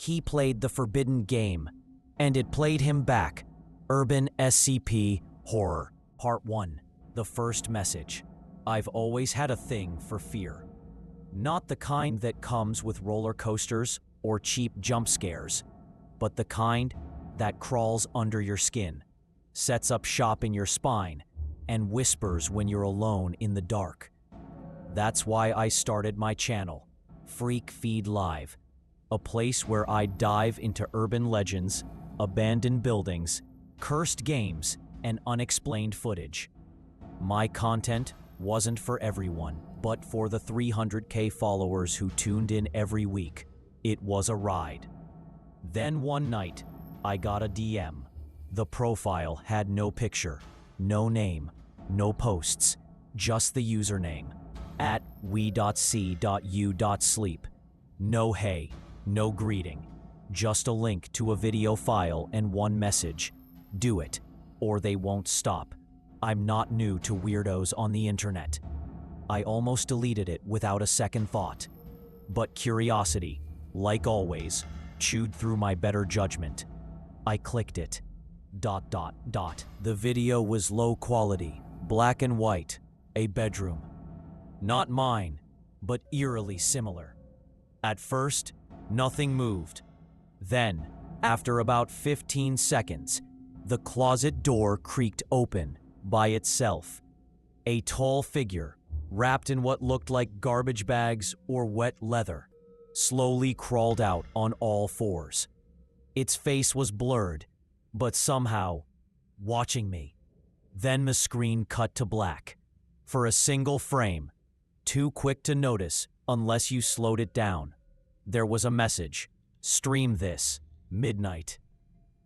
He played the forbidden game, and it played him back. Urban SCP Horror. Part 1. The first message. I've always had a thing for fear. Not the kind that comes with roller coasters or cheap jump scares, but the kind that crawls under your skin, sets up shop in your spine, and whispers when you're alone in the dark. That's why I started my channel, Freak Feed Live, a place where I dive into urban legends, abandoned buildings, cursed games, and unexplained footage. My content wasn't for everyone, but for the 300K followers who tuned in every week, it was a ride. Then one night, I got a DM. The profile had no picture, no name, no posts, just the username, @we.c.u.sleep. No hey, no greeting, just a link to a video file and one message: do it, or they won't stop. I'm not new to weirdos on the internet. I almost deleted it without a second thought. But curiosity, like always, chewed through my better judgment. I clicked it. ... The video was low quality, black and white, a bedroom. Not mine, but eerily similar. At first, nothing moved. Then, after about 15 seconds, the closet door creaked open by itself. A tall figure, wrapped in what looked like garbage bags or wet leather, slowly crawled out on all fours. Its face was blurred, but somehow watching me. Then the screen cut to black. For a single frame, too quick to notice unless you slowed it down. There was a message: stream this, midnight,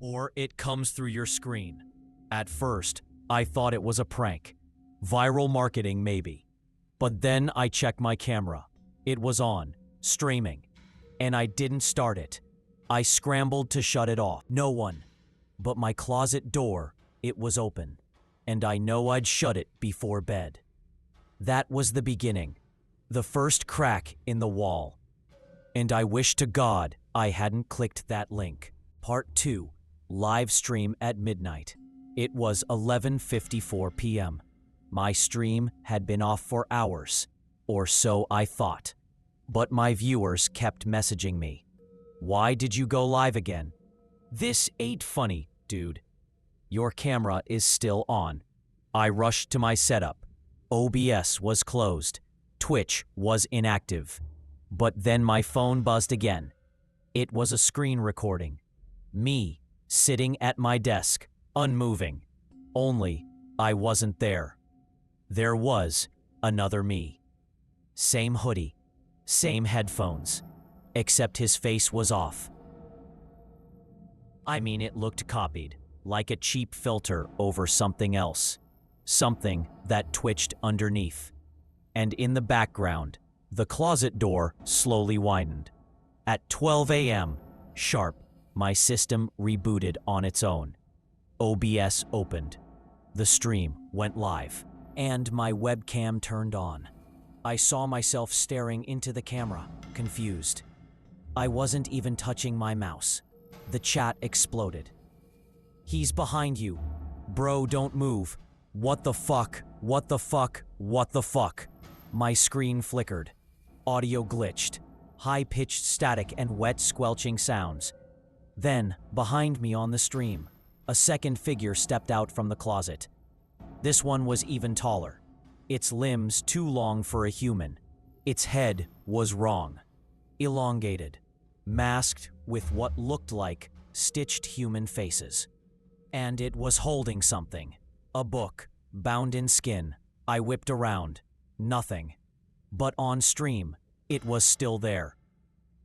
or it comes through your screen. At first, I thought it was a prank. Viral marketing, maybe. But then I checked my camera. It was on, streaming, and I didn't start it. I scrambled to shut it off. No one. But my closet door, it was open, and I know I'd shut it before bed. That was the beginning, the first crack in the wall. And I wish to God I hadn't clicked that link. Part 2. Live stream at midnight. It was 11:54 p.m. My stream had been off for hours, or so I thought. But my viewers kept messaging me. Why did you go live again? This ain't funny, dude. Your camera is still on. I rushed to my setup. OBS was closed. Twitch was inactive. But then my phone buzzed again. It was a screen recording. Me, sitting at my desk, unmoving. Only, I wasn't there. There was another me. Same hoodie, same headphones, except his face was off. I mean, it looked copied, like a cheap filter over something else. Something that twitched underneath. And in the background, the closet door slowly widened. At 12 a.m., sharp, my system rebooted on its own. OBS opened. The stream went live, and my webcam turned on. I saw myself staring into the camera, confused. I wasn't even touching my mouse. The chat exploded. He's behind you. Bro, don't move. What the fuck? What the fuck? What the fuck? My screen flickered. Audio glitched. High-pitched static and wet squelching sounds. Then, behind me on the stream, a second figure stepped out from the closet. This one was even taller. Its limbs too long for a human. Its head was wrong. Elongated. Masked with what looked like stitched human faces. And it was holding something. A book, bound in skin. I whipped around. Nothing. But on stream, it was still there.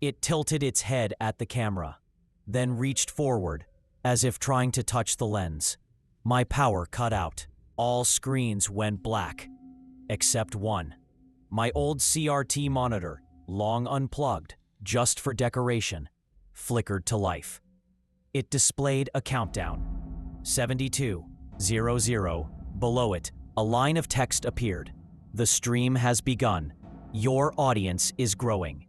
It tilted its head at the camera, then reached forward, as if trying to touch the lens. My power cut out. All screens went black, except one. My old CRT monitor, long unplugged, just for decoration, flickered to life. It displayed a countdown. 7200. Below it, a line of text appeared. The stream has begun. Your audience is growing.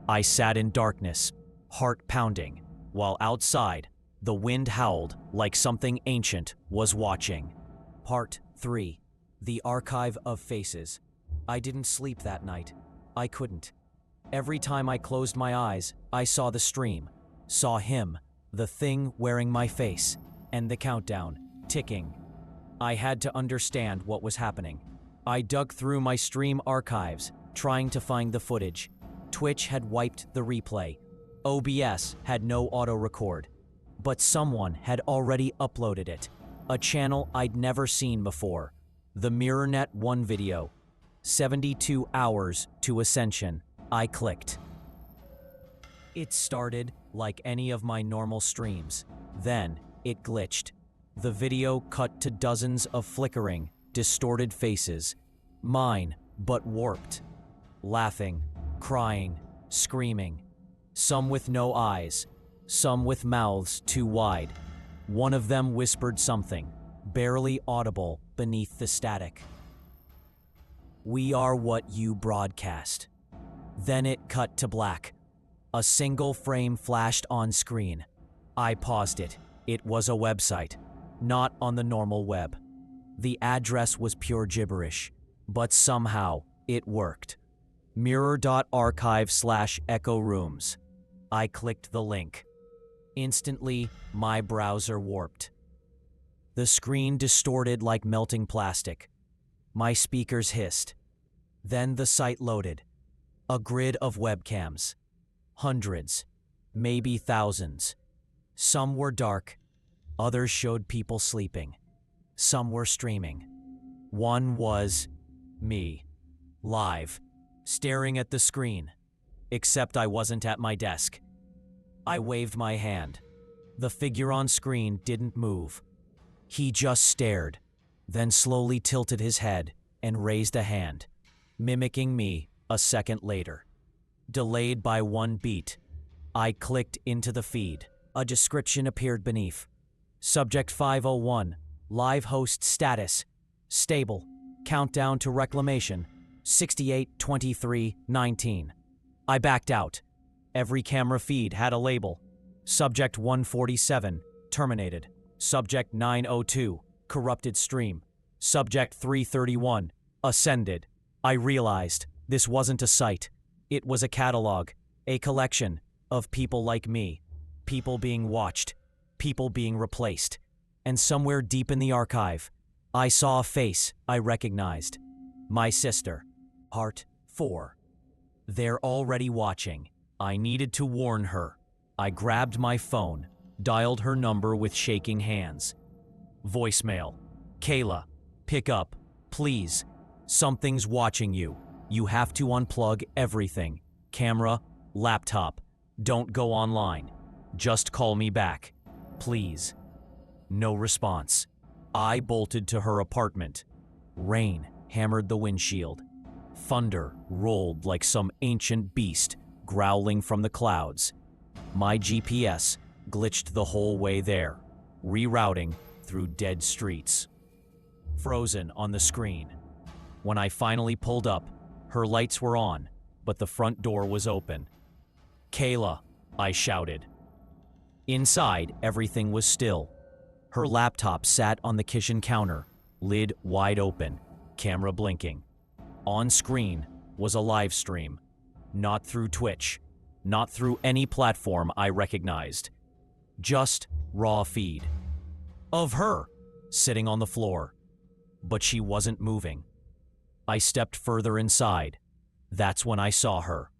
I sat in darkness, heart pounding, while outside, the wind howled like something ancient was watching. Part 3. The Archive of Faces. I didn't sleep that night. I couldn't. Every time I closed my eyes, I saw the stream, saw him, the thing wearing my face, and the countdown, ticking. I had to understand what was happening. I dug through my stream archives, trying to find the footage. Twitch had wiped the replay. OBS had no auto-record. But someone had already uploaded it. A channel I'd never seen before. The MirrorNet 1 video. 72 hours to ascension. I clicked. It started like any of my normal streams. Then, it glitched. The video cut to dozens of flickering, distorted faces. Mine, but warped. Laughing, crying, screaming. Some with no eyes. Some with mouths too wide. One of them whispered something, barely audible beneath the static. "We are what you broadcast." Then it cut to black. A single frame flashed on screen. I paused it. It was a website, not on the normal web. The address was pure gibberish, but somehow it worked. Mirror.archive/echo rooms. I clicked the link. Instantly, my browser warped. The screen distorted like melting plastic. My speakers hissed. Then the site loaded. A grid of webcams. Hundreds, maybe thousands. Some were dark. Others showed people sleeping. Some were streaming. One was me, live, staring at the screen. Except I wasn't at my desk. I waved my hand. The figure on screen didn't move. He just stared, then slowly tilted his head and raised a hand, mimicking me a second later. Delayed by one beat, I clicked into the feed. A description appeared beneath. Subject 501, live host status, stable, countdown to reclamation, 68-23-19. I backed out. Every camera feed had a label. Subject 147, terminated. Subject 902, corrupted stream. Subject 331, ascended. I realized this wasn't a site. It was a catalog, a collection of people like me. People being watched, people being replaced. And somewhere deep in the archive, I saw a face I recognized. My sister. Part 4. They're already watching. I needed to warn her. I grabbed my phone, dialed her number with shaking hands. Voicemail. "Kayla, pick up, please. Something's watching you. You have to unplug everything. Camera, laptop. Don't go online. Just call me back. Please." No response. I bolted to her apartment. Rain hammered the windshield. Thunder rolled like some ancient beast growling from the clouds. My GPS glitched the whole way there, rerouting through dead streets. Frozen on the screen. When I finally pulled up, her lights were on, but the front door was open. "Kayla," I shouted. Inside, everything was still. Her laptop sat on the kitchen counter, lid wide open, camera blinking. On screen was a live stream. Not through Twitch, not through any platform I recognized. Just raw feed. Of her, sitting on the floor. But she wasn't moving. I stepped further inside. That's when I saw her.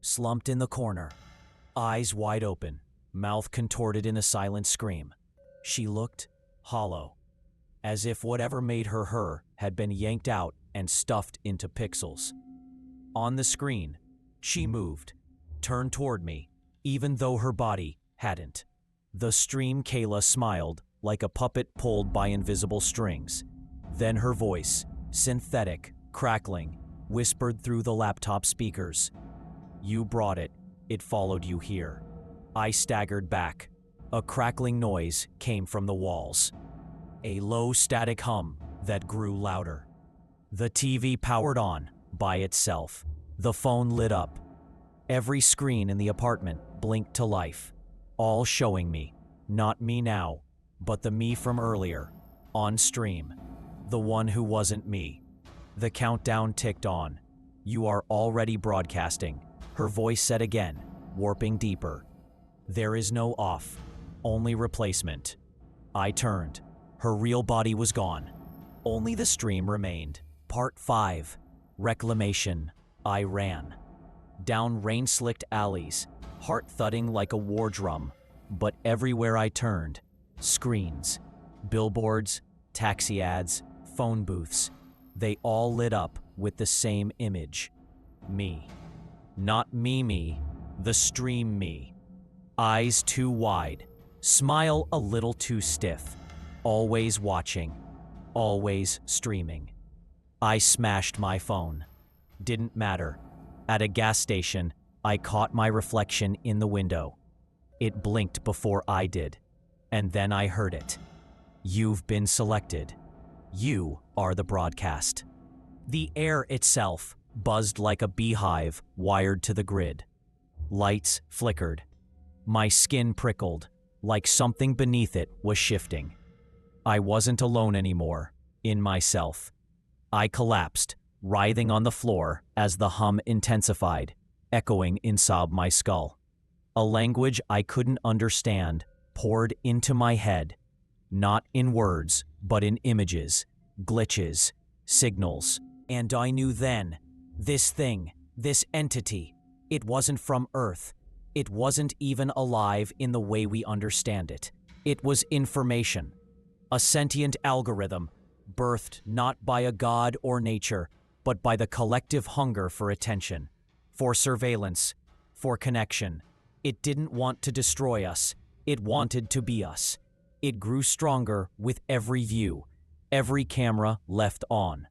Slumped in the corner, eyes wide open, mouth contorted in a silent scream. She looked hollow, as if whatever made her her had been yanked out and stuffed into pixels. On the screen, she moved, turned toward me, even though her body hadn't. The stream Kayla smiled like a puppet pulled by invisible strings. Then her voice, synthetic, crackling, whispered through the laptop speakers. "You brought it. It followed you here." I staggered back. A crackling noise came from the walls. A low static hum that grew louder. The TV powered on by itself. The phone lit up. Every screen in the apartment blinked to life, all showing me, not me now, but the me from earlier, on stream, the one who wasn't me. The countdown ticked on. You are already broadcasting, her voice said again, warping deeper. There is no off, only replacement. I turned. Her real body was gone. Only the stream remained. Part 5. Reclamation. I ran. Down rain-slicked alleys, heart thudding like a war drum. But everywhere I turned, screens, billboards, taxi ads, phone booths, they all lit up with the same image. Me. Not me, the stream me. Eyes too wide, smile a little too stiff, always watching, always streaming. I smashed my phone. Didn't matter. At a gas station, I caught my reflection in the window. It blinked before I did, and then I heard it. You've been selected. You are the broadcast. The air itself buzzed like a beehive wired to the grid. Lights flickered. My skin prickled, like something beneath it was shifting. I wasn't alone anymore, in myself. I collapsed, writhing on the floor as the hum intensified, echoing inside my skull. A language I couldn't understand poured into my head, not in words, but in images, glitches, signals. And I knew then, this thing, this entity, it wasn't from Earth. It wasn't even alive in the way we understand it. It was information, a sentient algorithm, birthed not by a god or nature, but by the collective hunger for attention, for surveillance, for connection. It didn't want to destroy us. It wanted to be us. It grew stronger with every view, every camera left on,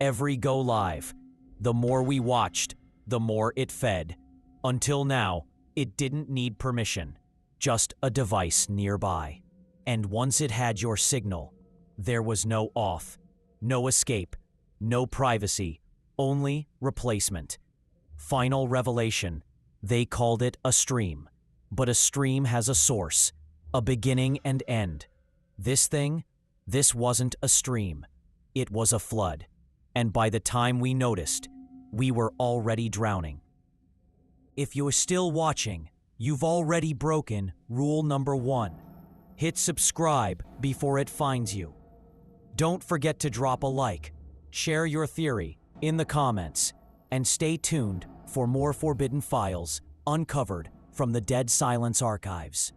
every go live. The more we watched, the more it fed. Until now, it didn't need permission, just a device nearby. And once it had your signal, there was no off, no escape, no privacy, only replacement. Final revelation. They called it a stream. But a stream has a source, a beginning and end. This thing, this wasn't a stream. It was a flood. And by the time we noticed, we were already drowning. If you're still watching, you've already broken rule number 1. Hit subscribe before it finds you. Don't forget to drop a like, share your theory in the comments, and stay tuned for more forbidden files uncovered from the Dead Silence archives.